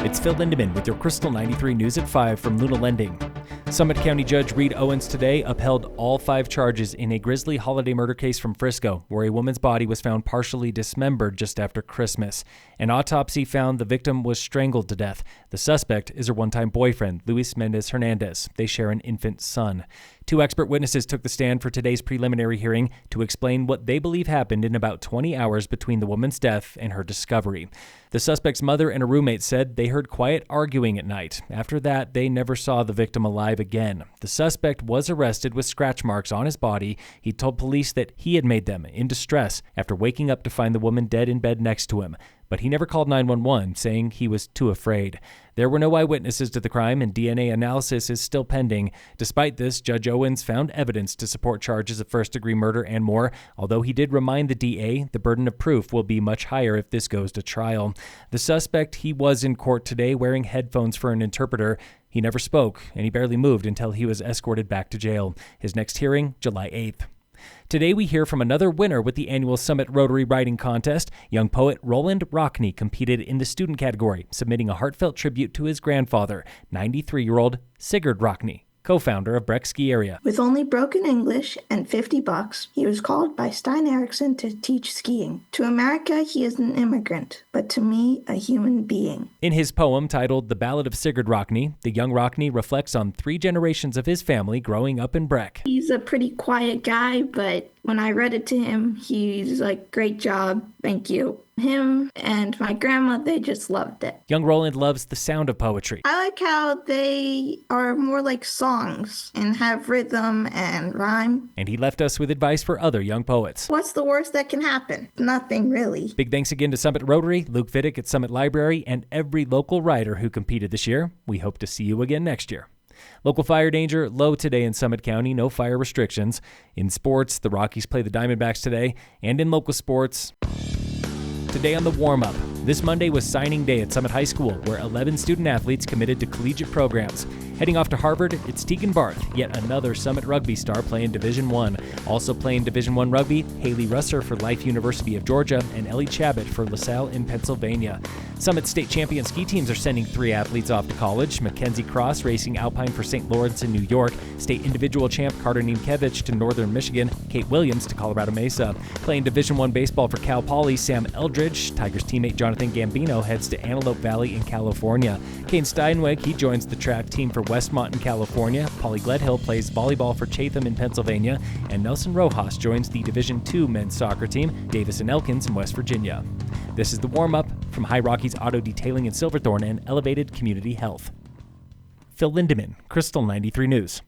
It's Phil Lindemann with your Krystal 93 News at 5 from Luna Lending. Summit County Judge Reed Owens today upheld all 5 charges in a grisly holiday murder case from Frisco, where a woman's body was found partially dismembered just after Christmas. An autopsy found the victim was strangled to death. The suspect is her one-time boyfriend, Luis Mendez Hernandez. They share an infant son. 2 expert witnesses took the stand for today's preliminary hearing to explain what they believe happened in about 20 hours between the woman's death and her discovery. The suspect's mother and a roommate said they heard quiet arguing at night. After that, they never saw the victim alive again. The suspect was arrested with scratch marks on his body. He told police that he had made them in distress after waking up to find the woman dead in bed next to him. But he never called 911, saying he was too afraid. There were no eyewitnesses to the crime, and DNA analysis is still pending. Despite this, Judge Owens found evidence to support charges of first-degree murder and more, although he did remind the DA the burden of proof will be much higher if this goes to trial. The suspect, he was in court today wearing headphones for an interpreter. He never spoke, and he barely moved until he was escorted back to jail. His next hearing, July 8th. Today we hear from another winner with the annual Summit Rotary Writing Contest. Young poet Ballad of Rockne competed in the student category, submitting a heartfelt tribute to his grandfather, 93-year-old Sigurd Rockne, co-founder of Breck Ski Area. With only broken English and $50, he was called by Stein Erikson to teach skiing. To America, he is an immigrant, but to me, a human being. In his poem titled The Ballad of Sigurd Rockne, the young Rockne reflects on 3 generations of his family growing up in Breck. He's a pretty quiet guy, but when I read it to him, he's like, great job, thank you. Him and my grandma, they just loved it. Young Roland loves the sound of poetry. I like how they are more like songs and have rhythm and rhyme. And he left us with advice for other young poets. What's the worst that can happen? Nothing, really. Big thanks again to Summit Rotary, Luke Vidic at Summit Library, and every local writer who competed this year. We hope to see you again next year. Local fire danger low today in Summit County, no fire restrictions. In sports, the Rockies play the Diamondbacks today, and in local sports, today on the warm-up. This Monday was signing day at Summit High School, where 11 student-athletes committed to collegiate programs. Heading off to Harvard, it's Tegan Barth, yet another Summit rugby star playing Division I. Also playing Division I rugby, Haley Russer for Life University of Georgia and Ellie Chabot for LaSalle in Pennsylvania. Summit state champion ski teams are sending 3 athletes off to college. Mackenzie Cross racing Alpine for St. Lawrence in New York. State individual champ Carter Niemkiewicz to Northern Michigan. Kate Williams to Colorado Mesa. Playing Division I baseball for Cal Poly, Sam Eldridge, Tigers teammate Jonathan Gambino heads to Antelope Valley in California. Kane Steinweg, he joins the track team for Westmont in California. Polly Gledhill plays volleyball for Chatham in Pennsylvania. And Nelson Rojas joins the Division II men's soccer team, Davis and Elkins in West Virginia. This is the warm-up from High Rockies Auto Detailing in Silverthorne and Elevated Community Health. Phil Lindemann, Krystal 93 News.